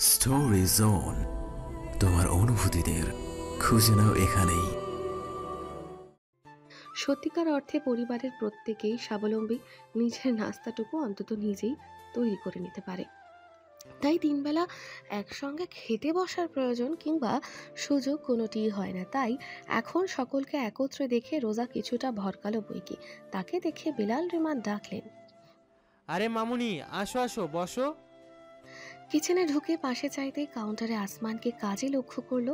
Story zone, তোমার অনুভূতিদের খুঁজে নাও এখানেই। সত্যিকার অর্থে পরিবারের প্রত্যেকেই স্বাবলম্বী, নিজের নাস্তাটুকু অন্তত নিজেই তৈরি করে নিতে পারে। তাই তিনবেলা একসঙ্গে খেতে বসার প্রয়োজন কিংবা সুযোগ কোনোটিই হয় না। তাই এখন সকলকে একত্রে দেখে রোজা কিছুটা ভরকালো বইকি। তাকে দেখে বিলাল রেমান ডাকলেন, আরে মামুনি, আসো আসো, বসো। কিচেনে ঢুকে পাশে চাইতেই কাউন্টারে আসমানকে কাজে লক্ষ্য করলো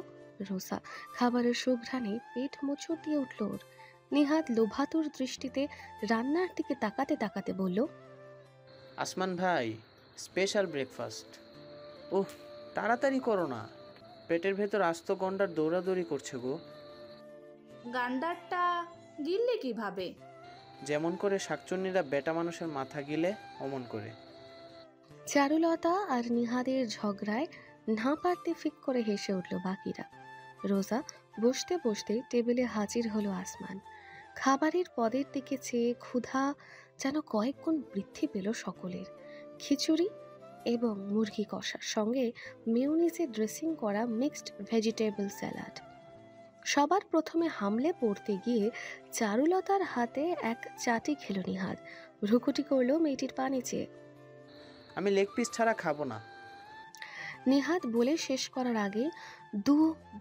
রোজা। খাবারের সুঘ্রাণে পেট মোচড় দিয়ে উঠল ওর। নিহাত লোভাতুর দৃষ্টিতে রান্নার দিকে তাকাতে তাকাতে বলল, আসমান ভাই, স্পেশাল ব্রেকফাস্ট। ওহ, তাড়াতাড়ি করো না, পেটের ভেতর আস্ত গন্ডার দৌড়াদৌড়ি করছে গো। গান্ডারটা গিললে কিভাবে? যেমন করে শাকচুন্নিরা বেটা মানুষের মাথা গিলে অমন করে। চারুলতা আর নিহাদের ঝগড়ায় না পারতে ফিক করে হেসে উঠল বাকিরা। রোজা বসতে বসতে টেবিলে হাজির হলো আসমান। খাবারের পদের দিকে চেয়ে ক্ষুধা যেন কয়েক গুণ বৃদ্ধি পেল সকলের। খিচুড়ি এবং মুরগি কষার সঙ্গে মেয়োনিজে ড্রেসিং করা মিক্সড ভেজিটেবল স্যালাড। সবার প্রথমে হামলে পড়তে গিয়ে চারুলতার হাতে এক চাটি খেল নিহাদ। ভ্রুকুটি করলো মেয়েটির পানি চেয়ে। আমি লেগ পিস ছাড়া খাবো না। নিহাদ বলে শেষ করার আগে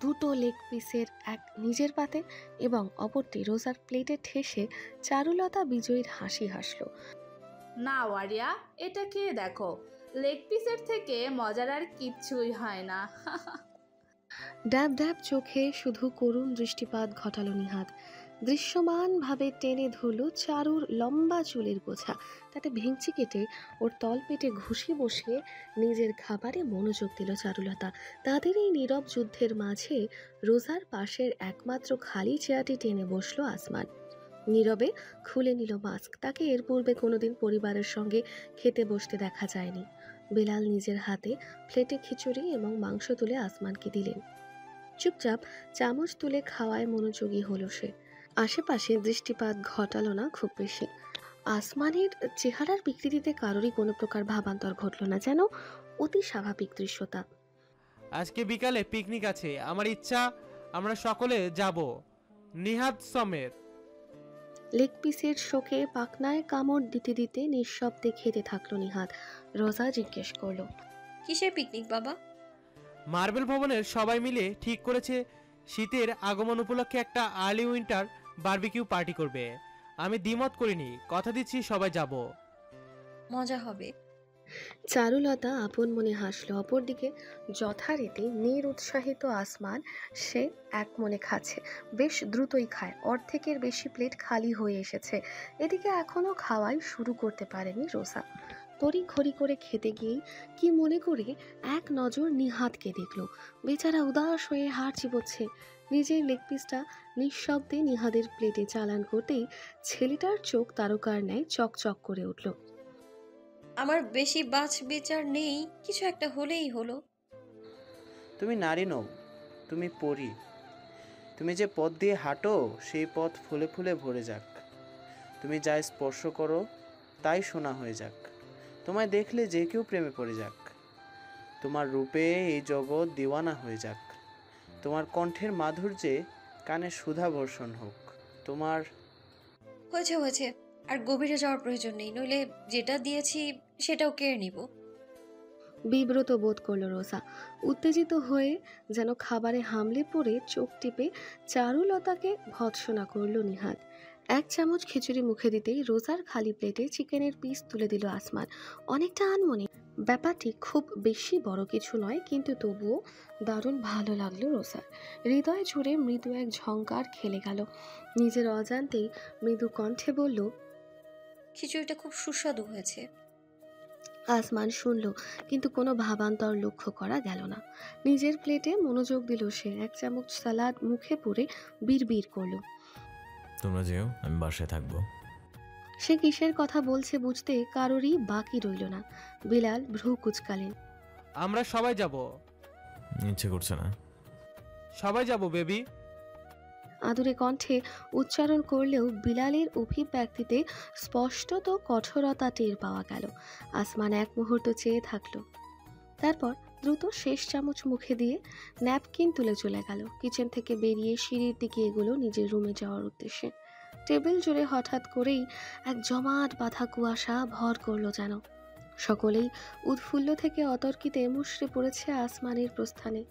দুটো লেগ পিসের এক নিজের পাতে এবং অপরটি রোজার প্লেটে ঠেসে চারুলতা বিজয়ীর হাসি হাসল। না ওয়ারিয়া, এটা কে দেখো, লেগ পিসের থেকে মজার আর কিচ্ছুই হয় না। ড্যাব ড্যাব চোখে শুধু করুণ দৃষ্টিপাত ঘটালো নিহাদ। দৃশ্যমানভাবে টেনে ধরল চারুর লম্বা চুলের গোছা। তাতে ভেঙচি কেটে ওর তলপেটে ঘুষি বসিয়ে নিজের খাবারে মনোযোগ দিল চারুলতা। তাদের এই নীরব যুদ্ধের মাঝে রোজার পাশের একমাত্র খালি চেয়ারটি টেনে বসলো আসমান। নীরবে খুলে নিল মাস্ক। তাকে এর পূর্বে কোনোদিন পরিবারের সঙ্গে খেতে বসতে দেখা যায়নি। বিলাল নিজের হাতে প্লেটে খিচুড়ি এবং মাংস তুলে আসমানকে দিলেন। চুপচাপ চামচ তুলে খাওয়ায় মনোযোগী হলো সে। আশেপাশে দৃষ্টিপাত ঘটালো না খুব বেশি। আসমানের চেহারার বিকৃতিতে কারোরই কোনো প্রকার ভাবান্তর ঘটল না, যেন অতি স্বাভাবিক দৃশ্যতা। আজকে বিকালে পিকনিক আছে, আমার ইচ্ছা আমরা সকলে যাব, নিহাদ সমেত। লেগ পিসের শোকে পাখনায় কামড় দিতে দিতে নিঃশব্দে খেতে থাকলো নিহাদ। রোজা জিজ্ঞেস করলো, কিসের পিকনিক বাবা? মার্বেল ভবনের সবাই মিলে ঠিক করেছে শীতের আগমন উপলক্ষে একটা আর্লি উইন্টার বারবিকিউ পার্টি করবে। আমি দ্বিমত করিনি, কথা দিচ্ছি সবাই যাব। মজা হবে। চারুলতা আপন মনে হাসল। অপরদিকে যথারীতি নিরুৎসাহিত আসমান, সে এক মনে খাচ্ছে, বেশ দ্রুতই খায়। অর্ধেকের বেশি প্লেট খালি হয়ে এসেছে। এদিকে এখনো খাওয়াই শুরু করতে পারেনি রোজা। তড়ি ঘড়ি করে খেতে গিয়েই কি মনে করে এক নজর নিহাদকে দেখল। বেচারা উদাস হয়ে হাড় চিবোচ্ছে। নিজের লেগ পিসটা নিঃশব্দে নিহাদের প্লেটে চালান করতেই ছেলেটার চোখ তারকার ন্যায় চকচক করে উঠল। আমার বেশি বাছ বিচার নেই, কিছু একটা হলেই হলো। তুমি নারী নও, তুমি পরী। তুমি যে পথ দিয়ে হাঁটো সেই পথ ফুলে ফুলে ভরে যাক। তুমি যা স্পর্শ করো তাই সোনা হয়ে যাক। তোমায় দেখলে যে কেউ প্রেমে পড়ে যাক। তোমার রূপে এই জগৎ দিওয়ানা হয়ে যাক। তোমার কণ্ঠের মাধুর্যে কানে সুধা বর্ষণ হোক। তোমার হয়েছে হয়েছে, আর গভীরে যাওয়ার প্রয়োজন নেই, নইলে যেটা দিয়েছি সেটাও কেড়ে নিব। বিব্রত বোধ করল রোজা। উত্তেজিত হয়ে যেন খাবারে হামলে পড়ে চোখ টিপে চারুলতাকে ভৎসনা করল নিহাদ। এক চামচ খিচুড়ি মুখে দিতেই রোজার খালি প্লেটে চিকেনের পিস তুলে দিল আসমান। অনেকটা আনমনে। ব্যাপারটি খুব বেশি বড় কিছু নয়, কিন্তু তবুও দারুণ ভালো লাগলো রোজার। হৃদয় জুড়ে মৃদু এক ঝংকার খেলে গেল। নিজের অজান্তেই মৃদু কণ্ঠে বলল, খিচুড়িটা খুব সুস্বাদু হয়েছে। আসমান শুনল, কিন্তু কোনো ভাবান্তর লক্ষ্য করা গেল না। নিজের প্লেটে মনোযোগ দিল সে। এক চামচ সালাদ মুখে পুরে বিড়বিড় করলো, তোমরা যেও, আমি বাসায় থাকবো। সে কিসের কথা বলছে বুঝতে কারোরই বাকি রইল না। বিলাল ভ্রু কুচকালেন। আমরা সবাই যাব। ইচ্ছে করছে না। সবাই যাব বেবি। আদুরে কণ্ঠে উচ্চারণ করলেও বিলালের অভিব্যক্তিতে স্পষ্টত কঠোরতা টের পাওয়া গেল। আসমান এক মুহূর্ত চেয়ে থাকলো, তারপর দ্রুত শেষ চামচ মুখে দিয়ে ন্যাপকিন তুলে চলে গেল। কিচেন থেকে বেরিয়ে সিঁড়ির দিকে এগুলো নিজের রুমে যাওয়ার উদ্দেশ্যে। টেবিল জুড়ে হঠাৎ করেই এক জমাট বাঁধা কুয়াশা ভর করলো যেন। সকলেই উৎফুল্ল থেকে অতর্কিতে মুষড়ে পড়েছে আসমানের প্রস্থানে।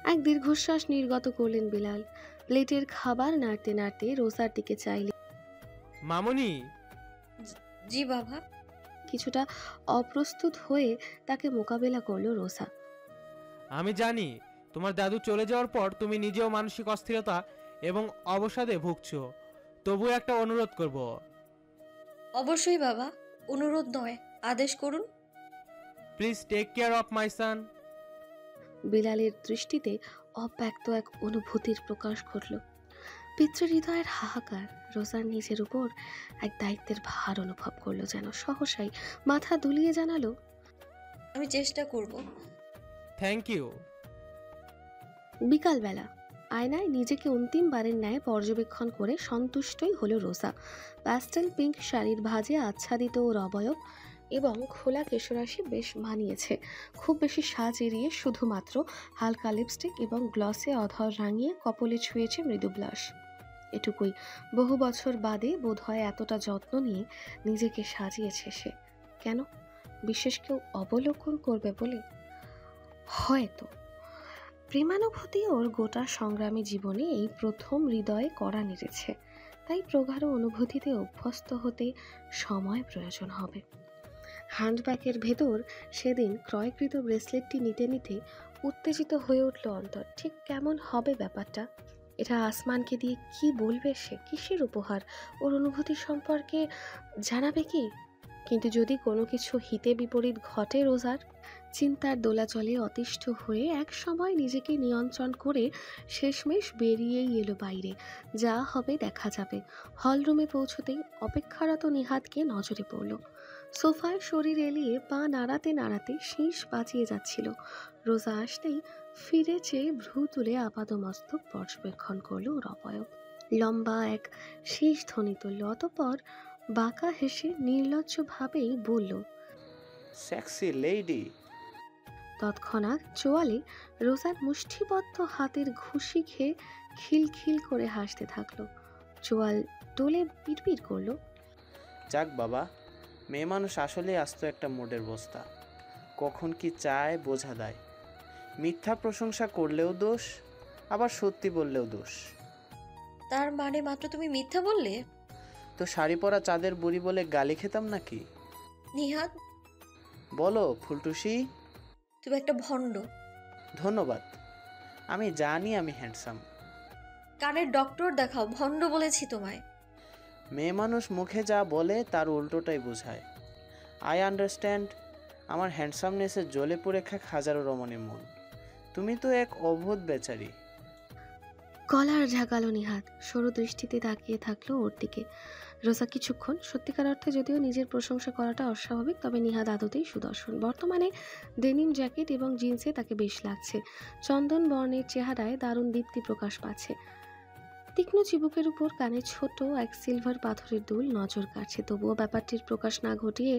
এক দীর্ঘশ্বাস নির্গত করলেন বিলাল। প্লেটের খাবার নাড়তে নাড়তে রোজার দিকে চাইলে মামুনি, জি বাবা। কিছুটা অপ্রস্তুত হয়ে তাকে মোকাবেলা করলো রোজা। আমি জানি তোমার দাদু চলে যাওয়ার পর তুমি নিজেও মানসিক অস্থিরতা এবং অবসাদে ভুগছো, তবু একটা অনুরোধ করব। অবশ্যই বাবা, অনুরোধ নয়, আদেশ করুন। Please take care of my son. বিলালের দৃষ্টিতে অব্যক্ত এক অনুভূতির প্রকাশ ঘটল। পিতৃহৃদয়ের হাহাকার। রোজার নিজের উপর এক দায়িত্বের ভার অনুভব করলো যেন। সহসাই মাথা দুলিয়ে জানালো, আমি চেষ্টা করব। Thank you. বিকালবেলা আয়নায় নিজেকে অন্তিমবারের ন্যায় পর্যবেক্ষণ করে সন্তুষ্টই হলো রোজা। প্যাস্টেল পিঙ্ক শাড়ির ভাঁজে আচ্ছাদিত ওর অবয়ব এবং খোলা কেশরাশি বেশ মানিয়েছে। খুব বেশি সাজ এড়িয়ে শুধুমাত্র হালকা লিপস্টিক এবং গ্লসে অধর রাঙিয়ে কপলে ছুঁয়েছে মৃদু ব্লাশ। এটুকুই। বহু বছর বাদে বোধহয় এতটা যত্ন নিয়ে নিজেকে সাজিয়েছে সে। কেন? বিশেষ কেউ অবলোকন করবে বলে? হয়তো। প্রেমানুভূতি ওর গোটা সংগ্রামী জীবনে এই প্রথম হৃদয়ে কড়া নেড়েছে। তাই প্রগাঢ় অনুভূতিতে অভ্যস্ত হতে সময় প্রয়োজন হবে। হ্যান্ডব্যাগের ভেতর সেদিন ক্রয়কৃত ব্রেসলেটটি নিতে নিতে উত্তেজিত হয়ে উঠল অন্তর। ঠিক কেমন হবে ব্যাপারটা? এটা আসমানকে দিয়ে কি বলবে সে? কিসের উপহার? ওর অনুভূতি সম্পর্কে জানাবে কি? কিন্তু যদি কোনো কিছু হিতে বিপরীত ঘটে রোজার? চিন্তার দোলাচলে অতিষ্ঠ হয়ে এক সময় নিজেকে নিয়ন্ত্রণ করে শেষমেশ বেরিয়েই এলো বাইরে। যা হবে দেখা যাবে। হলরুমে পৌঁছতেই অপেক্ষারত নিহাতকে নজরে পড়ল। সোফায় শরীর এলিয়ে পা নাড়াতে নাড়াতে শীষ বাঁচিয়ে যাচ্ছিল। রোজা আসতেই ফিরে চেয়ে ভ্রু তুলে আপাদমস্তক পর্যবেক্ষণ করলো ওর অবয়ব। লম্বা এক শীষ ধ্বনি তুলল। অতঃপর বাঁকা হেসে নির্লজ্জভাবেই বলল, সেক্সি লেডি। তৎক্ষণাৎ চোয়ালে রোজার মুষ্টিবদ্ধ হাতের ঘুষি খেয়ে খিলখিল করে হাসতে থাকলো। চোয়াল তোলে পিটপিট করলো, যাক বাবা, মেয়ে মানুষ আসলেই আস্ত একটা মোডের বস্তা। কখন কি চায় বোঝা দেয়। মিথ্যা প্রশংসা করলেও দোষ, আবার সত্যি বললেও দোষ। তার মানে মাত্র তুমি মিথ্যা বললে? তো শাড়ি পরা চাঁদের বুড়ি বলে গালি খেতাম নাকি? নিহাত, বলো ফুলটুসি। তুমি একটা ভণ্ড। ধন্যবাদ। আমি জানি আমি হ্যান্ডসাম। কানের ডক্টর দেখাও, ভণ্ড বলেছি তোমায়। মেয়ে মানুষ মুখে যা বলে তার উল্টোটাই বোঝায়। I understand. আমার হ্যান্ডসামনেসে জ্বলে পুড়ে খাক হাজারো রমণীর মন। তুমি তো এক অভূত বেচারি। কলার ঝাঁকালো নিহাত। সরু দৃষ্টিতে তাকিয়ে থাকলো ওর দিকে। রোজা কিছুক্ষণ। সত্যিকার অর্থে যদিও নিজের প্রশংসা করাটা অস্বাভাবিক, তবে নিহাত আদতেই সুদর্শন। বর্তমানে ডেনিম জ্যাকেট এবং জিন্সে তাকে বেশ লাগছে। চন্দন বর্ণের চেহারায় দারুণ দীপ্তি প্রকাশ পাচ্ছে। তীক্ষ্ণ চিবুকের উপর কানে ছোট এক সিলভার পাথরের দুল নজর কাটছে। তবুও ব্যাপারটির প্রকাশ না ঘটিয়ে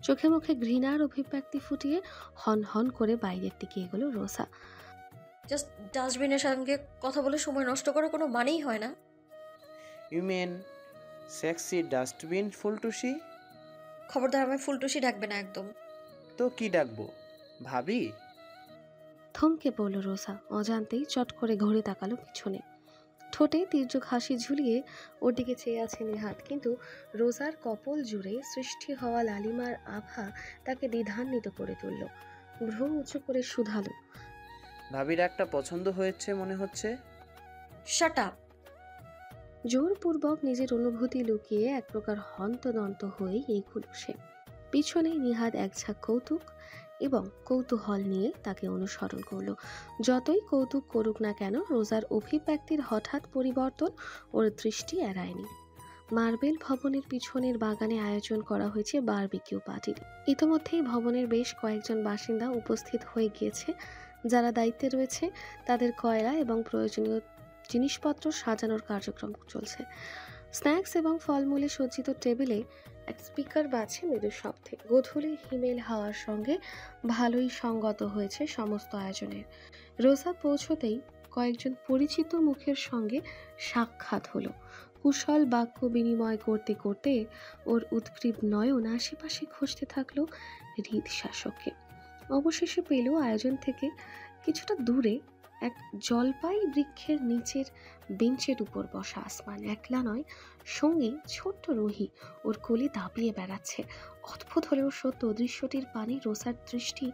চোখে মুখে ঘৃণার অভিব্যক্তি ফুটিয়ে হন হন করে বাইরের দিকে এগোলো রোজা। জাস্ট ডাস্টবিনের সঙ্গে কথা বলে সময় নষ্ট করার কোনো মানেই হয় না। You mean sexy dustbin ফুলটুসি? খবরদার আমায় ফুলটুসি ডাকবে না একদম। তো কি ডাকবো, ভাবি? থমকে পড়ল রোজা। অজান্তেই চট করে ঘুরে তাকালো পিছনে। ঠোঁটে তীর্যক হাসি ঝুলিয়ে ওর দিকে চেয়ে আছে নিহাত। কিন্তু রোজার কপল জুড়ে সৃষ্টি হওয়া লালিমার আভা তাকে দ্বিধান্বিত করে তুলল। ভ্রু উঁচু করে শুধালো, ভাবির একটা পছন্দ হয়েছে মনে হচ্ছে। Shut up. জোরপূর্বক নিজের অনুভূতি লুকিয়ে এক প্রকার হন্তদন্ত হয়ে এগুলো সে। পিছনে নিহাত এক ঝাঁক কৌতুক এবং কৌতূহল নিয়ে তাকে অনুসরণ করলো। যতই কৌতুক করুক না কেন, রোজার অভিব্যক্তির হঠাৎ পরিবর্তন ওর দৃষ্টি এড়ায়নি। মার্বেল ভবনের পিছনের বাগানে আয়োজন করা হয়েছে বারবিকিউ পার্টির। ইতোমধ্যেই ভবনের বেশ কয়েকজন বাসিন্দা উপস্থিত হয়ে গিয়েছে। যারা দায়িত্বে রয়েছে তাদের কয়লা এবং প্রয়োজনীয় জিনিসপত্র সাজানোর কার্যক্রম চলছে। স্ন্যাক্স এবং ফলমূলে সজ্জিত টেবিলে এক স্পিকার বাজছে মৃদু শব্দে। গোধূলি হিমেল হাওয়ার সঙ্গে ভালোই সঙ্গত হয়েছে সমস্ত আয়োজনের। রোজা পৌঁছতেই কয়েকজন পরিচিত মুখের সঙ্গে সাক্ষাৎ হলো। কুশল বাক্য বিনিময় করতে করতে ওর উৎগ্রীব নয়ন আশেপাশে খুঁজতে থাকলো হৃদ শাসককে। অবশেষে পেল আয়োজন থেকে কিছুটা দূরে এক জলপাই বৃক্ষের নিচের বেঞ্চের উপর বসা আসমান। একলা নয়, সঙ্গে ছোট্ট রুহি ওর কোলে দাপিয়ে বেড়াচ্ছে। অদ্ভুত হলেও সত্য, দৃশ্যটির পানে রোসার দৃষ্টি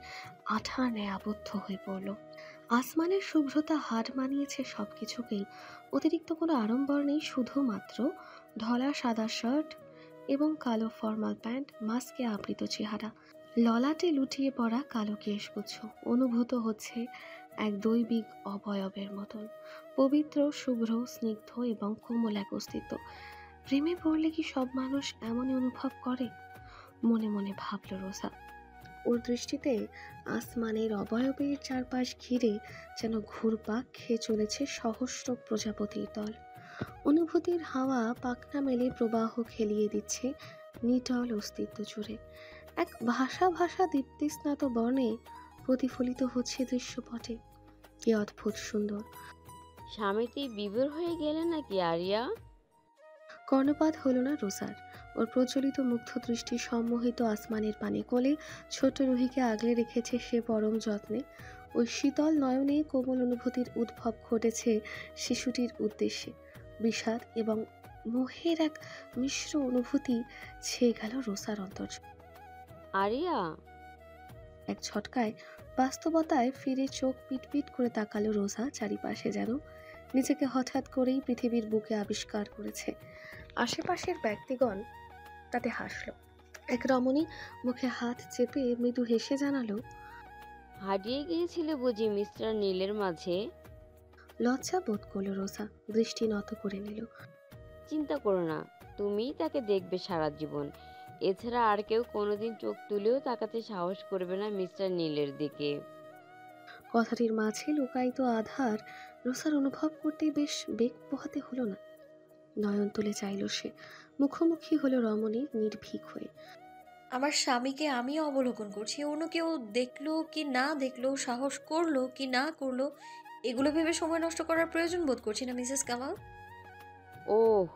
আঠার ন্যায় আবদ্ধ হয়ে পড়ল। আসমানের শুভ্রতা হার মানিয়েছে সবকিছুকেই। অতিরিক্ত কোনো আড়ম্বর নেই, শুধুমাত্র ধলা সাদা শার্ট এবং কালো ফর্মাল প্যান্ট, মাস্কে আবৃত চেহারা, ললাটে লুটিয়ে পড়া কালো কেশগুচ্ছ। অনুভূত হচ্ছে এক দৈবিক অবয়বের মতন, পবিত্র, শুভ্র, স্নিগ্ধ এবং কোমল এক অস্তিত্ব। প্রেমে পড়লে কি সব মানুষ এমনই অনুভব করে? মনে মনে ভাবল রোজা। ওর দৃষ্টিতে আসমানের অবয়বের চারপাশ ঘিরে যেন ঘুরপাক খেয়ে চলেছে সহস্র প্রজাপতির দল। অনুভূতির হাওয়া পাখনা মেলে প্রবাহ খেলিয়ে দিচ্ছে নিটল অস্তিত্ব জুড়ে। এক ভাষা ভাষা দীপ্তিস্নাত বর্ণে প্রতিফলিত হচ্ছে দৃশ্যপটে। কি অদ্ভুত সুন্দর! স্বামীটি বিভোর হয়ে গেলে নাকি আরিয়া? কর্ণপাত হলো না রোজার। ওর প্রচলিত মুগ্ধ দৃষ্টি সম্মোহিত আসমানের পানে কোলে ছোট রুহিকে আগলে রেখেছে সে পরম যত্নে। ওই শীতল নয়নে কোমল অনুভূতির উদ্ভব ঘটেছে শিশুটির উদ্দেশ্যে। বিষাদ এবং মোহের এক মিশ্র অনুভূতি ছেয়ে গেল রোসার অন্তর। আরিয়া, এক ঝটকায় বাস্তবতায় ফিরে চোখ পিটপিট করে তাকালো রোজা। চারিপাশে যেন নিজেকে হঠাৎ করেই পৃথিবীর বুকে আবিষ্কার করেছে। আশেপাশের ব্যক্তিগণ তাতে হাসল। এক রমণী মুখে হাত চেপে মৃদু হেসে জানালো, হারিয়ে গিয়েছিলে বুঝি মিস্টার নীলের মাঝে? লজ্জা বোধ করলো রোজা, দৃষ্টি নত করে নিল। চিন্তা করো না, তুমিই তাকে দেখবে সারা জীবন। এছাড়া আর কেউ কোনোদিন চোখ তুলেও তাকাতে সাহস করবে না মিস্টার নীলের দিকে। কথাটির মাঝে লুকায়িত আধার রোসার অনুভব করতে বেশ বেগ পোহাতে হলো না। নয়ন তুলে চাইল সে। মুখোমুখি হলো রমণীর নির্ভীক হয়ে। আমার স্বামীকে আমি অবলোকন করছি, অন্য কেউ দেখলো কি না দেখলো, সাহস করলো কি না করলো, এগুলো ভেবে সময় নষ্ট করার প্রয়োজন বোধ করছি না Mrs Kamal. Oh,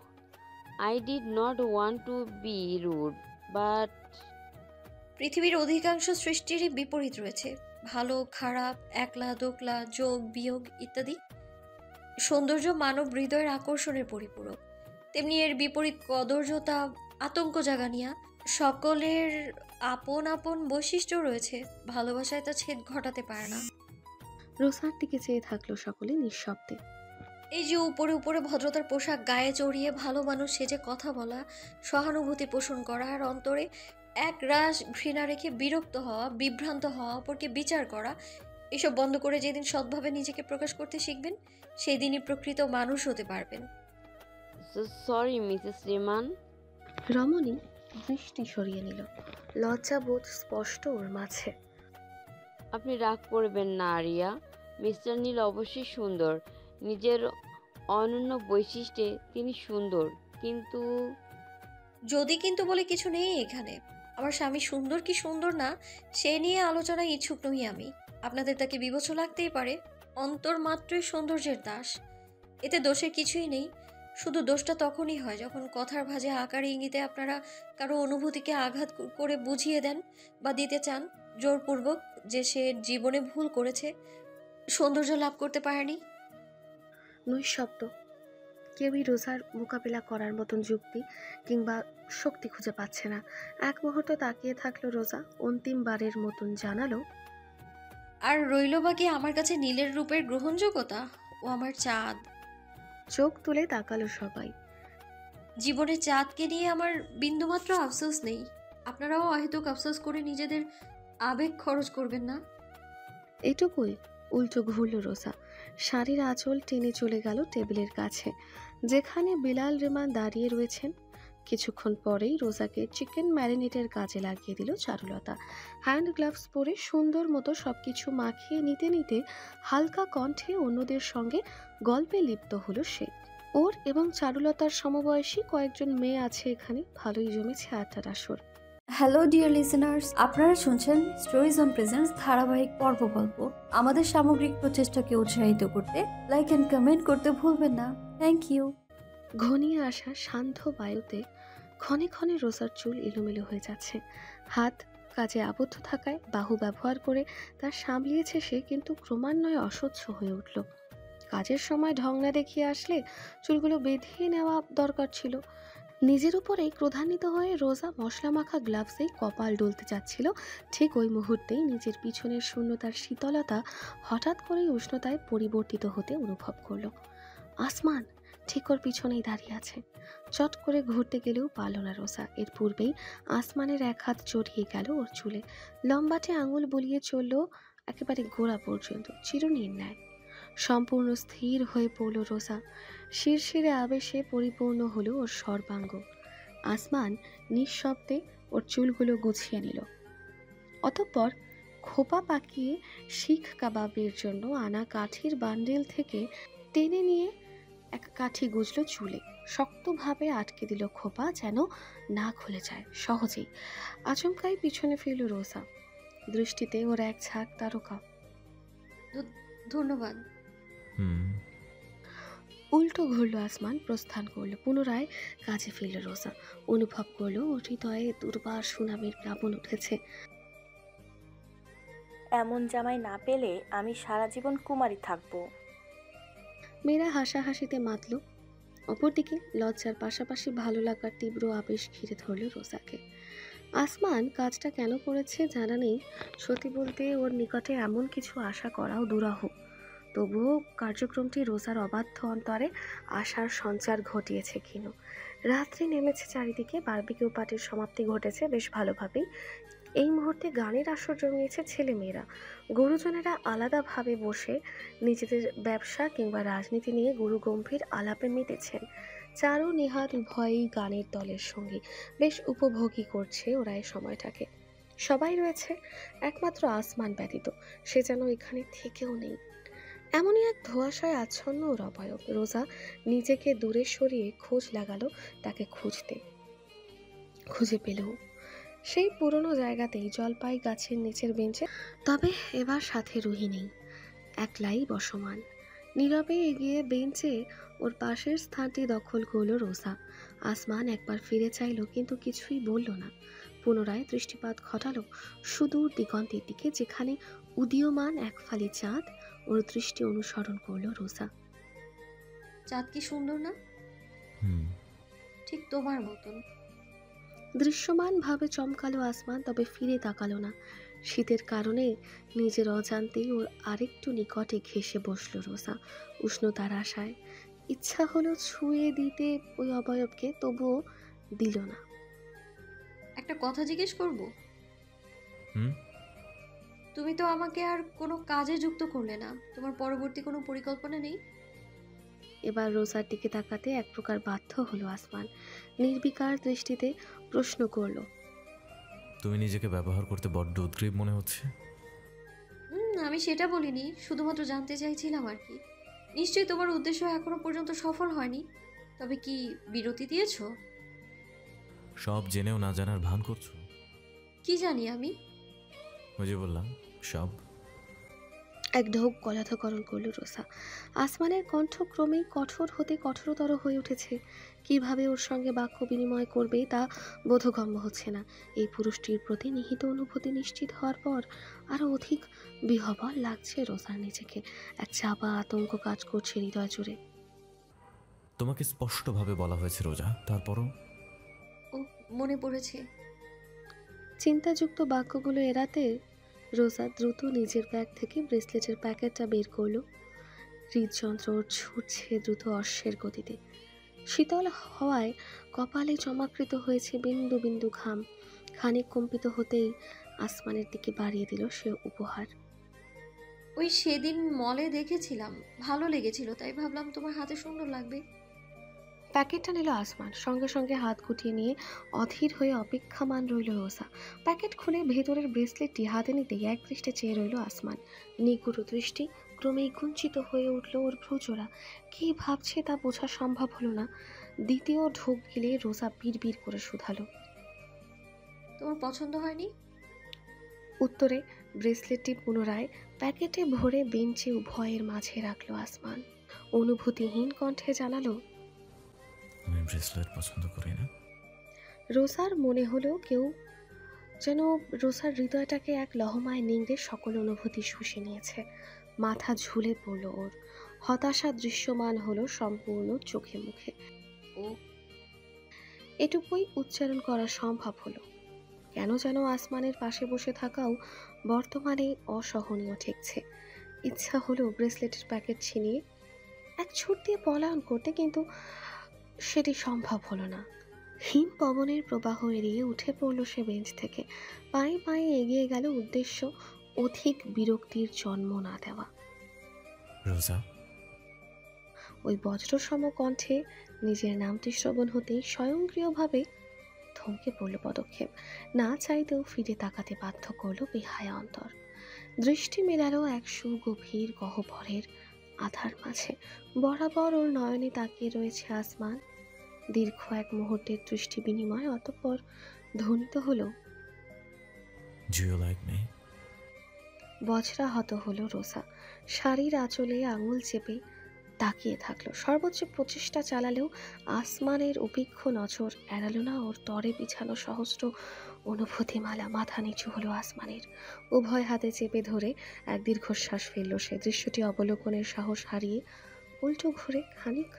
I did not want to be rude, but পৃথিবীর অধিকাংশ সৃষ্টিরই বিপরীত রয়েছে, ভালো খারাপ, একলা দোকলা, যোগ বিয়োগ ইত্যাদি। সৌন্দর্য মানব হৃদয়ের আকর্ষণের পরিপূরক, তেমনি এর বিপরীত কদর্যতা, আতঙ্ক জাগানিয়া। সকলের আপন আপন বৈশিষ্ট্য রয়েছে, ভালোবাসায় তা ছেদ ঘটাতে পারে না। রোসার দিকে চেয়ে থাকলো সকলে নিঃশব্দে। এই যে উপরে উপরে ভদ্রতার পোশাক গায়ে চড়িয়ে ভালো মানুষ সেজে কথা বলা, সহানুভূতি পোষণ করা, আর অন্তরে এক রাশ ঘৃণা রেখে বিরক্ত হওয়া, বিভ্রান্ত হওয়া, অপরকে বিচার করা, এসব বন্ধ করে যেদিন সৎভাবে নিজেকে প্রকাশ করতে শিখবেন, সেই দিনই প্রকৃত মানুষ হতে পারবেন। Sorry Mrs Riman. রমণী দৃষ্টি সরিয়ে নিল, লজ্জাবোধ স্পষ্ট ওর মাঝে। আপনি রাগ করবেন না আরিয়া, মিস্টার নীল অবশ্যই সুন্দর, নিজের অনন্য বৈশিষ্ট্যে তিনি সুন্দর, কিন্তু যদি কিন্তু বলে কিছু নেই এখানে। আমার স্বামী সুন্দর কি সুন্দর না সে নিয়ে আলোচনায় ইচ্ছুক নই আমি। আপনাদের তাকে বিবেচ্য লাগতেই পারে, অন্তর মাত্রই সৌন্দর্যের দাস, এতে দোষের কিছুই নেই। শুধু দোষটা তখনই হয় যখন কথার ভাঁজে আকারে ইঙ্গিতে আপনারা কারো অনুভূতিকে আঘাত করে বুঝিয়ে দেন বা দিতে চান জোরপূর্বক যে সে জীবনে ভুল করেছে, সৌন্দর্য লাভ করতে পারেনি। নৈঃশব্দ। কেউই রোজার মোকাবিলা করার মতন যুক্তি কিংবা শক্তি খুঁজে পাচ্ছে না। এক মুহূর্ত তাকিয়ে থাকলো রোজা, অন্তিমবারের মতন জানালো, আর রইল বাকি আমার কাছে নীলের রূপের গ্রহণযোগ্যতা। ও আমার চাঁদ। চোখ তুলে তাকালো সবাই। জীবনে চাঁদকে নিয়ে আমার বিন্দুমাত্র আফসোস নেই। আপনারাও অহেতুক আফসোস করে নিজেদের আবেগ খরচ করবেন না। এটুকুই। উল্টো ঘুরল রোজা, শাড়ির আঁচল টেনে চলে গেল টেবিলের কাছে, যেখানে বিলাল রেমান দাঁড়িয়ে রয়েছেন। কিছুক্ষণ পরেই রোজাকে চিকেন ম্যারিনেটের কাজে লাগিয়ে দিল চারুলতা। হ্যান্ড গ্লাভস পরে সুন্দর মতো সবকিছু মাখিয়ে নিতে নিতে হালকা কণ্ঠে অন্যদের সঙ্গে গল্পে লিপ্ত হলো সে। ওর এবং চারুলতার সমবয়সী কয়েকজন মেয়ে আছে এখানে, ভালোই জমেছে আড্ডার আসর। হ্যালো ডিয়ার লিসেনার্স, আপনারা শুনছেন স্টোরিজ অন প্রেজেন্স ধারাবাহিক পর্ব গল্প। আমাদের সামগ্রিক প্রচেষ্টাকে উৎসাহিত করতে লাইক অ্যান্ড কমেন্ট করতে ভুলবেন না। Thank you. ঘনিয়ে আসা শান্ত বায়ুতে ক্ষণে ক্ষণে রোজার চুল এলোমেলো হয়ে যাচ্ছে। হাত কাজে আবদ্ধ থাকায় বাহু ব্যবহার করে তা সামলিয়েছে সে, কিন্তু ক্রমান্বয়ে অসহ্য হয়ে উঠল। কাজের সময় ঢং না দেখিয়ে আসলে চুলগুলো বেঁধে নেওয়া দরকার ছিল। নিজের উপরেই ক্রোধান্বিত হয়ে রোজা মশলা মাখা গ্লাভসেই কপাল ডলতে যাচ্ছিল। ঠিক ওই মুহূর্তেই নিজের পিছনের শূন্যতার শীতলতা হঠাৎ করেই উষ্ণতায় পরিবর্তিত হতে অনুভব করলো। আসমান ঠিক ওর পিছনেই দাঁড়িয়ে আছে। চট করে ঘুরতে গেলেও পারল না রোজা। এর পূর্বেই আসমানের এক হাত জড়িয়ে গেল ওর চুলে, লম্বাটে আঙুল বলিয়ে চলল একেবারে গোড়া পর্যন্ত, চিরুনির ন্যায়। সম্পূর্ণ স্থির হয়ে পড়ল রোজা। শিরশিরে আবেশে পরিপূর্ণ হলো ওর সর্বাঙ্গ। আসমান নিঃশব্দে ওর চুলগুলো গুছিয়ে নিল। অতঃপর খোপা পাকিয়ে শিখ কাবাবের জন্য আনা কাঠির বান্ডেল থেকে টেনে নিয়ে এক কাঠি গুজল চুলে, শক্তভাবে আটকে দিল খোপা যেন না খুলে যায় সহজেই। আচমকাই পিছনে ফিরল রোজা, দৃষ্টিতে ওর এক ঝাঁক তারকা। ধন্যবাদ। উল্টো ঘুরল আসমান, প্রস্থান করলো। পুনরায় কাজে ফিরল রোজা। অনুভব করলো ওর হৃদয়ে দুর্বার সুনামের প্লাবন উঠেছে। এমন জামাই না পেলে আমি সারা জীবন কুমারী থাকবো। মেয়েরা হাসাহাসিতে মাতল। অপরদিকে লজ্জার পাশাপাশি ভালো লাগার তীব্র আবেশ ঘিরে ধরল রোজাকে। আসমান কাজটা কেন করেছে জানা নেই। সত্যি বলতে ওর নিকটে এমন কিছু আশা করাও দুরাহ। তবুও কার্যক্রমটি রোজার অবাধ্য অন্তরে আশার সঞ্চার ঘটিয়েছে ক্ষীণ। রাত্রি নেমেছে চারিদিকে, বারবিকিউ পার্টির সমাপ্তি ঘটেছে বেশ ভালোভাবেই। এই মুহূর্তে গানের আসর জমিয়েছে ছেলেমেয়েরা। গুরুজনেরা আলাদাভাবে বসে নিজেদের ব্যবসা কিংবা রাজনীতি নিয়ে গুরু গম্ভীর আলাপে মেতেছেন। চারু নিহাত উভয়ই গানের দলের সঙ্গী, বেশ উপভোগী করছে ওরা এই সময়টাকে। সবাই রয়েছে, একমাত্র আসমান ব্যতীত। সে যেন এখানে থেকেও নেই। এমনই এক ধোঁয়াশায় আচ্ছন্ন ওর অবয়ব। রোজা নিজেকে দূরে সরিয়ে খোঁজ লাগালো তাকে খুঁজতে। খুঁজে পেলেও সেই পুরনো জায়গাতেই, জলপাই গাছের নিচের বেঞ্চে। তবে এবার সাথে রুহি নেই, একলাই বসমান। নীরবে এগিয়ে বেঞ্চে ওর পাশের স্থানটি দখল করলো রোজা। আসমান একবার ফিরে চাইল, কিন্তু কিছুই বলল না। পুনরায় দৃষ্টিপাত ঘটালো সুদূর দিগন্তের দিকে, যেখানে উদীয়মান এক ফালি চাঁদ। ওর দৃষ্টি অনুসরণ করলো রোজা। চাঁদ কি সুন্দর না? ঠিক তোমার মতন। দৃশ্যমান ভাবে চমকালো আসমান, তবে ফিরে তাকালো না। শীতের কারণে নিজের অজান্তেই ওর আরেকটু নিকটে ঘেঁষে বসলো রোজা, উষ্ণতার আশায়। ইচ্ছা হলো ছুঁয়ে দিতে ওই অবয়বকে, তবুও দিল না। একটা কথা জিজ্ঞেস করব? তুমি তো আমাকে আর কোনো কাজে যুক্ত করলে না। তোমার পরবর্তী কোনো পরিকল্পনা নেই? এবার রোজার দিকে তাকাতে এক প্রকার বাধ্য হলো আসমান। নির্বিকার দৃষ্টিতে প্রশ্ন করলো, তুমি নিজেকে ব্যবহার করতে বড্ড উদ্গ্রীব মনে হচ্ছে। আমি সেটা বলিনি, শুধুমাত্র জানতে চাইছিলাম আর কি। নিশ্চয়ই তোমার উদ্দেশ্য এখনো পর্যন্ত সফল হয়নি। তবে কি বিরতি দিয়েছো? সব জেনেও না জানার ভান করছো? কি জানি আমি? ওই যে বললাম সব। এক ঢোক গলাধকরণ করল রোজা। আসমানের কণ্ঠ ক্রমেই কঠোর হতে কঠোরতর হয়ে উঠেছে। কিভাবে ওর সঙ্গে বাক্য বিনিময় করবে তা বোধগম্য হচ্ছে না। এই পুরুষটির প্রতি নিহিত অনুভূতি নিশ্চিত হওয়ার পর আরো অধিক বিহ্বল লাগছে রোজার নিজেকে। এক চাপা আতঙ্ক কাজ করছে হৃদয় জুড়ে। তোমাকে স্পষ্টভাবে বলা হয়েছে রোজা, তারপরও? ও মনে পড়েছে। চিন্তাযুক্ত বাক্যগুলো এড়াতে রোজা দ্রুত নিজের ব্যাগ থেকে ব্রেসলেটের প্যাকেটটা বের করলো। হৃদযন্ত্র ছুটছে দ্রুত অশ্বের গতিতে। শীতল হওয়ায় কপালে জমাকৃত হয়েছে বিন্দু বিন্দু ঘাম। খানিক কম্পিত হতেই আসমানের দিকে বাড়িয়ে দিল সে উপহার। ওই সেদিন মলে দেখেছিলাম, ভালো লেগেছিল, তাই ভাবলাম তোমার হাতে সুন্দর লাগবে। প্যাকেটটা নিল আসমান, সঙ্গে সঙ্গে হাত গুটিয়ে নিয়ে অধীর হয়ে অপেক্ষামান রইল রোজা। প্যাকেট খুলে ভেতরের ব্রেসলেটটি হাতে নিতেই এক দৃষ্টে চেয়ে রইল আসমান। নিগুড় দৃষ্টি ক্রমেই কুঞ্চিত হয়ে উঠল ওর ভ্রুজোড়া। কী ভাবছে তা বোঝা সম্ভব হলো না। দ্বিতীয় ঢোক গিলে রোজা বিড় করে শুধালো, তোমার পছন্দ হয়নি? উত্তরে ব্রেসলেটটি পুনরায় প্যাকেটে ভরে বেঞ্চে উভয়ের মাঝে রাখলো আসমান। অনুভূতিহীন কণ্ঠে জানালো, আমি ব্রেসলেট পছন্দ করি না। রোসার মনে হলো কেউ যেন রোসার হৃদয়টাকে এক লহমায় নিংড়ে সকল অনুভূতি শুষে নিয়েছে। মাথা ঝুলে পড়ল ওর। হতাশা দৃশ্যমান হলো সম্পূর্ণ চোখে মুখে। ও এটুকুই উচ্চারণ করা সম্ভব হলো। কেন যেন আসমানের পাশে বসে থাকাও বর্তমানে অসহনীয় ঠেকছে। ইচ্ছা হলো ব্রেসলেটের প্যাকেট ছিনিয়ে এক ছুট দিয়ে পলায়ন করতে, কিন্তু সেটি সম্ভব হলো না। হিম পবনের প্রবাহ এড়িয়ে উঠে পড়ল সে বেঞ্চ থেকে। পায়ে পায়ে এগিয়ে গেল, উদ্দেশ্য অধিক বিরক্তির জন্ম না দেওয়া। রোজা, ওই বজ্রসম কণ্ঠে নিজের নামটি শ্রবণ হতেই স্বয়ংক্রিয়ভাবে থমকে পড়ল পদক্ষেপ। না চাইতেও ফিরে তাকাতে বাধ্য করল বেহায়া অন্তর। দৃষ্টি মেলালো এক সুগভীর গহ্বরের আধার মাঝে। বরাবর ওর নয়নে তাকিয়ে রয়েছে আসমান। দীর্ঘ এক মুহূর্তের দৃষ্টি বিনিময়, অতঃপর ধ্বনিত হলো, ডু ইউ লাইক মি? বজ্রাহত হলো রোজা। শাড়ির আঁচলে আঙুল চেপে তাকিয়ে থাকলো। সর্বোচ্চ প্রচেষ্টা চালালেও আসমানের অভিজ্ঞ নজর এড়ালো না ওর তরে বিছানো সহস্র অনুভূতিমালা। মাথা নিচু হলো আসমানের। উভয় হাতে চেপে ধরে এক দীর্ঘশ্বাস ফেলল সে। দৃশ্যটি অবলোকনের সাহস হারিয়ে উল্টো ঘুরে খানিক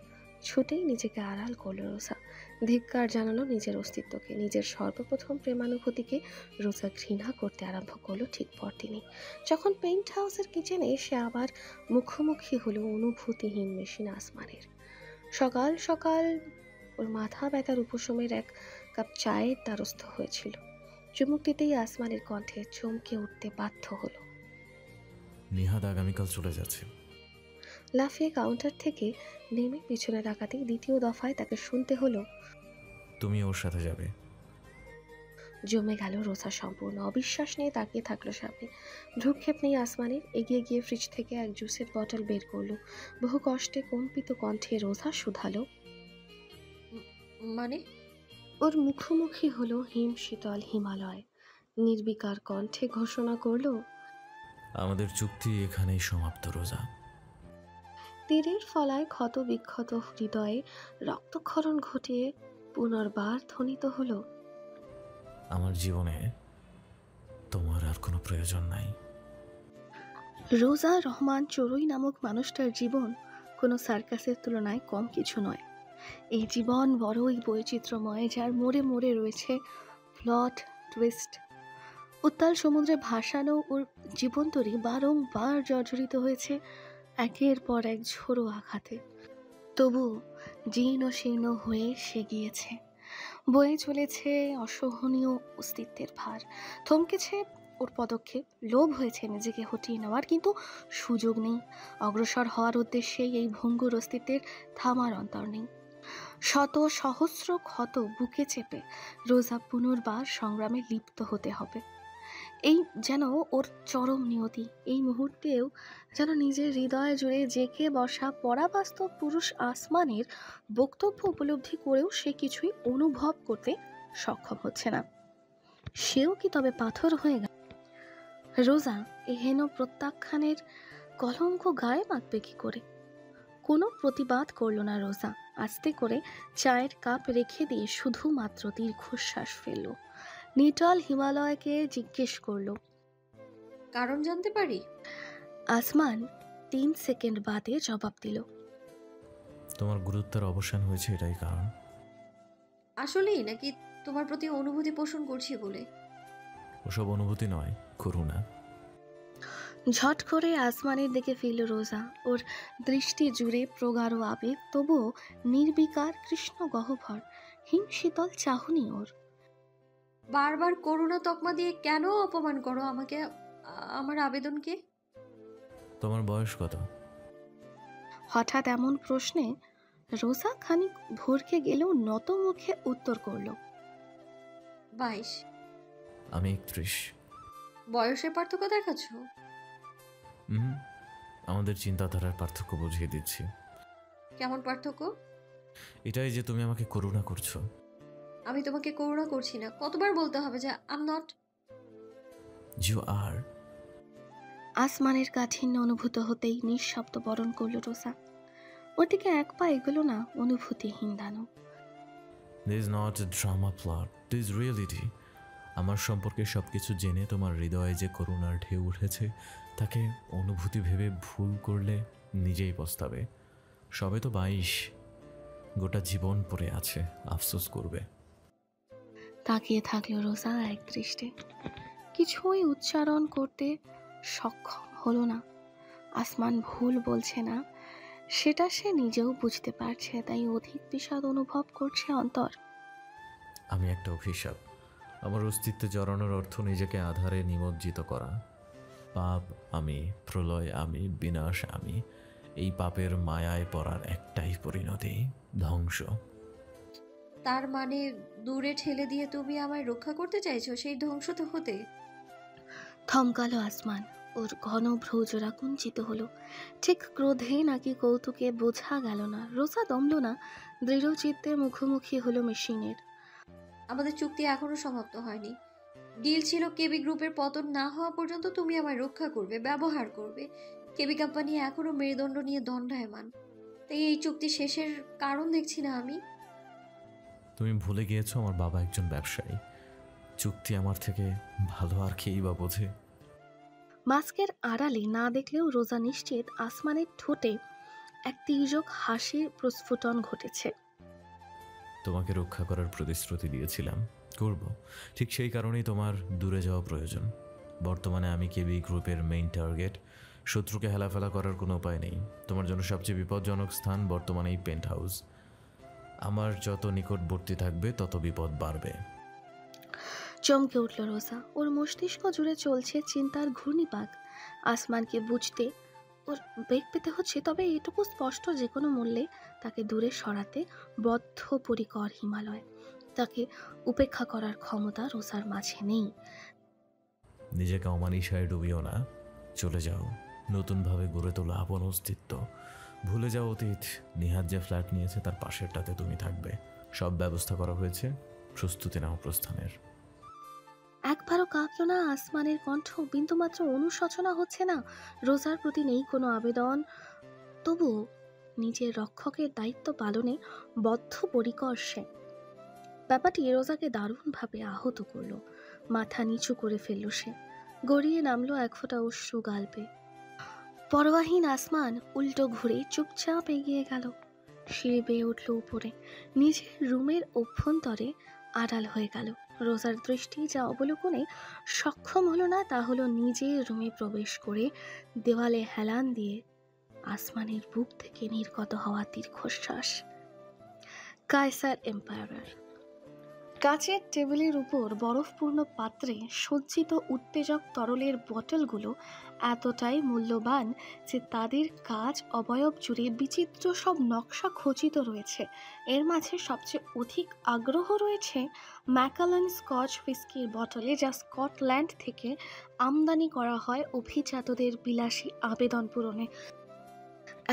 ছুটেই নিজেকে আড়াল করল রোজা। ধিক্কার জানালো নিজের অস্তিত্বকে। নিজের সর্বপ্রথম প্রেমানুভূতিকে রোজা ঘৃণা করতে আরম্ভ করলো ঠিক পরদিনই, যখন পেইন্ট হাউসের কিচেনে সে আবার মুখোমুখি হলো অনুভূতিহীন মেশিন আসমানের। সকাল সকাল ওর মাথা ব্যথার উপশমের এক কাপ চায়ের দ্বারস্থ হয়েছিল। চুমুক দিতেই আসমানের কণ্ঠে চমকে উঠতে বাধ্য হলো। নিহাদ আগামীকাল চলে যাচ্ছে। লাফিয়ে কাউন্টার থেকে নেমে পিছনে তাকাতেই দ্বিতীয় দফায় তাকে শুনতে হলো, তুমি ওর সাথে যাবে। জমে গেল রোজা। সম্পূর্ণ অবিশ্বাস নিয়ে তাকিয়ে থাকলো সামনে। ভ্রুক্ষেপ নেই আসমানের। এগিয়ে গিয়ে ফ্রিজ থেকে এক জুসের বটল বের করলো। বহু কষ্টে কম্পিত কণ্ঠে রোজা শুধালো, মানে? ওর মুখোমুখি হলো হিম শীতল হিমালয়। নির্বিকার কণ্ঠে ঘোষণা করলো, আমাদের চুক্তি এখানেই সমাপ্ত রোজা। তীরের ফলায় ক্ষত বিক্ষত হৃদয়ে রক্তক্ষরণ ঘটিয়ে পুনর্বার ধ্বনিত হলো, আমার জীবনে তোমার আর কোনো প্রয়োজন নাই। রোজা রহমান চড়ুই নামক মানুষটার জীবন কোনো সার্কাসের তুলনায় কম কিছু নয়। এই জীবন বড়ই বৈচিত্র্যময়, যার মোড়ে মোড়ে রয়েছে প্লট টুইস্ট। উত্তাল সমুদ্রে ভাসানো ওর জীবনতরী বারংবার জর্জরিত হয়েছে একের পর এক ঝোড়ো আঘাতে। তবু জীর্ণ শীর্ণ হয়ে সে গিয়েছে। বয়ে চলেছে অসহনীয় অস্তিত্বের ভার। থমকেছে ওর পদক্ষেপ। লোভ হয়েছে নিজেকে হটিয়ে নেওয়ার, কিন্তু সুযোগ নেই। অগ্রসর হওয়ার উদ্দেশ্যেই এই ভঙ্গুর অস্তিত্বের থামার অন্তর নেই। শত সহস্র ক্ষত বুকে চেপে রোজা পুনর্বার সংগ্রামে লিপ্ত হতে হবে। এই যেন ওর চরম নিয়তি। এই মুহূর্তেও যেন নিজের হৃদয় জুড়ে জেঁকে বসা পরাবাস্তব পুরুষ আসমানের বক্তব্য উপলব্ধি করেও সে কিছুই অনুভব করতে সক্ষম হচ্ছে না। সেও কি তবে পাথর হয়ে গেল? রোজা এই হেন প্রত্যাখ্যানের কলঙ্ক গায়ে মাখবে কি করে? কোনো প্রতিবাদ করল না রোজা। আস্তে করে চায়ের কাপ রেখে দিয়ে শুধুমাত্র দীর্ঘশ্বাস ফেলল। নিটল হিমালয়কে জিজ্ঞেস করল, কারণ জানতে পারি? আসমান 3 সেকেন্ড বাদে জবাব দিল, তোমার গুরুত্বের অবসান হয়েছে, এটাই কারণ। আসলেই নাকি তোমার প্রতি অনুভূতি পোষণ করছি বলে? ওসব অনুভূতি নয়, করুণা। ঝট করে আসমানের দিকে ফিরল রোজা। ওর দৃষ্টি জুড়ে প্রগাঢ় আবেগ, তবুও নির্বিকার কৃষ্ণ গহ্বর। হিমশীতল চাহনি ওর। বারবার করুণা তকমা দিয়ে কেন অপমান করো আমাকে, আমার আবেদনকে? তোমার বয়স কত? হঠাৎ এমন প্রশ্নে রোজা খানিক ভরকে গেলেও নত মুখে উত্তর করল, 22। আমি 31। বয়সের পার্থক্য দেখাচ্ছ? আমাদের চিন্তাধারার পার্থক্য বুঝিয়ে দিচ্ছি। কেমন পার্থক্য? এটাই যে তুমি আমাকে করুণা করছো। আমি তোমাকে করুণা করছি না। কতবার বলতে হবে যে I am not? You are. আসমানের কাঠিন্য অনুভূত হতেই নিঃশব্দ বরণ করল রোজা। ওর দিকে এক পা এগোলো না অনুভূতিহীন দানব। This is not a drama plot, this reality. আমার সম্পর্কে সবকিছু জেনে তোমার হৃদয়ে যে করুণার ঢেউ উঠেছে তাকে অনুভূতি ভেবে ভুল করলে নিজেই পস্তাবে। সবে তো 22, গোটা জীবন পড়ে আছে, আফসোস করবে। তাকিয়ে থাকলো রোজা এক দৃষ্টে। কিছুই উচ্চারণ করতে সক্ষম হলো না। আসমান ভুল বলছে না সেটা সে নিজেও বুঝতে পারছে, তাই অধিক বিষাদ অনুভব করছে অন্তর। আমি একটা অভিশাপ। আমার অস্তিত্বে জড়ানোর অর্থ নিজেকে আধারে নিমজ্জিত করা। পাপ আমি, প্রলয় আমি, বিনাশ আমি। এই পাপের মায়ায় পড়ার একটাই পরিণতি, ধ্বংস। তার মানে দূরে ঠেলে দিয়ে তুমি আমায় রক্ষা করতে চাইছো সেই ধ্বংস হতে? থমকালো আসমান। ওর ঘন ভ্রুজোড়া কুঞ্চিত হলো। ঠিক ক্রোধে নাকি কৌতুকে বোঝা গেল না। রোজা দমল না, দৃঢ় চিত্তে মুখোমুখি হলো মেশিনের। আমাদের চুক্তি এখনো সমাপ্ত হয়নি। ডিল ছিল কেবি গ্রুপের পতন না হওয়া পর্যন্ত তুমি আমায় রক্ষা করবে, ব্যবহার করবে। কেবি কোম্পানি এখনো মেরুদণ্ড নিয়ে দণ্ডায়মান। তাই এই চুক্তি শেষের কারণ দেখছি না আমি। তুমি ভুলে গিয়েছো আমার বাবা একজন ব্যবসায়ী। চুক্তি আমার থেকে ভালো আর কেই বা বোঝে। মাস্কের আড়ালে না দেখলেও রোজা নিশ্চিত আসমানের ঠোঁটে এক তির্যক হাসির প্রস্ফুটন ঘটেছে। তোমাকে রক্ষা করার প্রতিশ্রুতি দিয়েছিলাম, করব। ঠিক সেই কারণেই তোমার দূরে যাওয়া প্রয়োজন। বর্তমানে আমি কেবি গ্রুপের মেইন টার্গেট। শত্রুকে হেলাফেলা করার কোনো উপায় নেই। তোমার জন্য সবচেয়ে বিপজ্জনক স্থান বর্তমানে এই পেন্ট হাউস। আমার যত নিকটবর্তী থাকবে তত বিপদ বাড়বে। চমকে উঠল রোজা। ওর মস্তিষ্ক জুড়ে চলছে চিন্তার ঘূর্ণিপাক। আসমানকে বুঝতে ওর বেগ পেতে হচ্ছে, তবে এটুকু স্পষ্ট যে কোনো মূল্যে তাকে দূরে সরাতে বদ্ধপরিকর হিমালয়। তাকে উপেক্ষা করার ক্ষমতা রোজার মাঝে নেই। নিজেকে অমানিসায় ডুবিও না, চলে যাও। নতুনভাবে গড়ে তোলো আপন অস্তিত্ব। ভুলে যাও অতীত। নিহাত যে ফ্ল্যাট নিয়েছে তার পাশেরটাতে তুমি থাকবে। সব ব্যবস্থা করা হয়েছে, প্রস্তুতি নাও প্রস্থানের। একবারও কাঁপল না আসমানের কণ্ঠ। বিন্দুমাত্র অনুশোচনা হচ্ছে না। রোজার প্রতি নেই কোনো আবেদন, তবুও নিজের রক্ষকের দায়িত্ব পালনে বদ্ধপরিকর সে। ব্যাপারটি রোজাকে দারুণভাবে আহত করলো। মাথা নিচু করে ফেলল সে। গড়িয়ে নামলো এক ফোঁটা অশ্রু গালবে। পরোয়াহীন আসমান উল্টো ঘুরে চুপচাপ এগিয়ে গেল। সিঁড়ি বেয়ে উঠল উপরে। নিজের রুমের অভ্যন্তরে আড়াল হয়ে গেল। রোজার দৃষ্টি যা অবলোকনে সক্ষম হলো না তা হলো নিজের রুমে প্রবেশ করে দেওয়ালে হেলান দিয়ে আসমানের বুক থেকে নির্গত হওয়া দীর্ঘশ্বাস। কায়সার এম্পায়ার। কাচের টেবিলের উপর বরফপূর্ণ পাত্রে সজ্জিত উত্তেজক তরলের বোতলগুলো এতটাই মূল্যবান যে তাদের কাজ অবয়ব জুড়ে বিচিত্র সব নকশা খচিত রয়েছে। এর মাঝে সবচেয়ে অধিক আগ্রহ রয়েছে ম্যাকালান স্কচ হুইস্কির বটলে, যা স্কটল্যান্ড থেকে আমদানি করা হয় অভিজাতদের বিলাসী আবেদন পূরণে।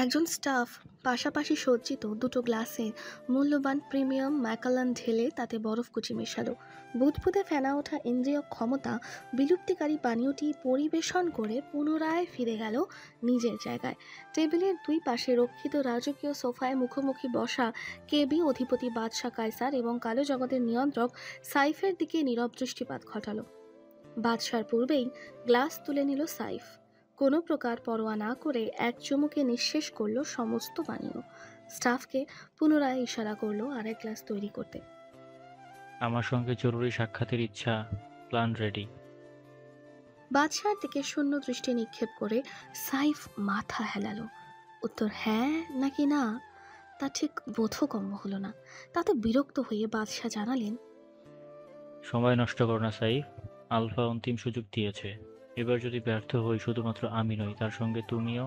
একজন স্টাফ পাশাপাশি সজ্জিত দুটো গ্লাসে মূল্যবান প্রিমিয়াম ম্যাকালান ঢেলে তাতে বরফকুচি মেশালো। বুদবুদে ফেনা ওঠা ইন্দ্রিয় ক্ষমতা বিলুপ্তিকারী পানীয়টি পরিবেশন করে পুনরায় ফিরে গেল নিজের জায়গায়। টেবিলের দুই পাশে রক্ষিত রাজকীয় সোফায় মুখোমুখি বসা কেবি অধিপতি বাদশাহ কায়সার এবং কালো জগতের নিয়ন্ত্রক সাইফের দিকে নীরব দৃষ্টিপাত ঘটালো। বাদশার পূর্বেই গ্লাস তুলে নিল সাইফ। কোনো প্রকার পরোয়া না করে এক চুমুকে নিঃশেষ করলো সমস্ত পানীয়। স্টাফকে পুনরায় ইশারা করলো আরেক গ্লাস তৈরি করতে। আমার সঙ্গে জরুরি সাক্ষাতের ইচ্ছা, প্ল্যান রেডি। বাদশার দিকে শূন্য দৃষ্টি নিক্ষেপ করে সাইফ মাথা হেলালো। উত্তর হ্যাঁ নাকি না তা ঠিক বোধগম্য হলো না। তাতে বিরক্ত হয়ে বাদশাহ জানালেন, সময় নষ্ট করো না সাইফ, আলফা অন্তিম সুযোগ দিয়েছে। এবার যদি ব্যর্থ হই শুধুমাত্র আমি নই, তার সঙ্গে তুমিও।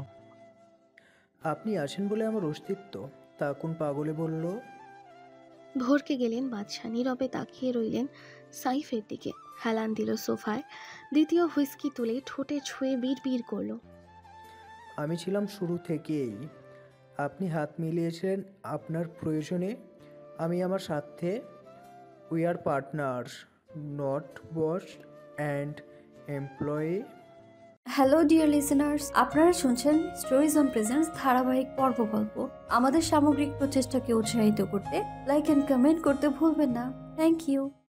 আপনি আছেন বলে আমার অস্তিত্ব, তা কোন পাগলে বলল? ভরকে গেলেন বাদশা, নীরবে তাকিয়ে রইলেন সাইফের দিকে। হেলান দিল সোফায়, দ্বিতীয় হুইস্কি তুলে ঠোঁটে ছুঁয়ে বিড় করলো। আমি ছিলাম শুরু থেকেই। আপনি হাত মিলিয়েছেন আপনার প্রয়োজনে। আমি আমার সাথে we are partners, not boss and employee. Hello dear listeners, আপনারা শুনছেন স্টোরিজ অন প্রেজেন্স ধারাবাহিক পর্ব গল্প। আমাদের সামগ্রিক প্রচেষ্টাকে উৎসাহিত করতে লাইক অ্যান্ড কমেন্ট করতে ভুলবেন না। Thank you.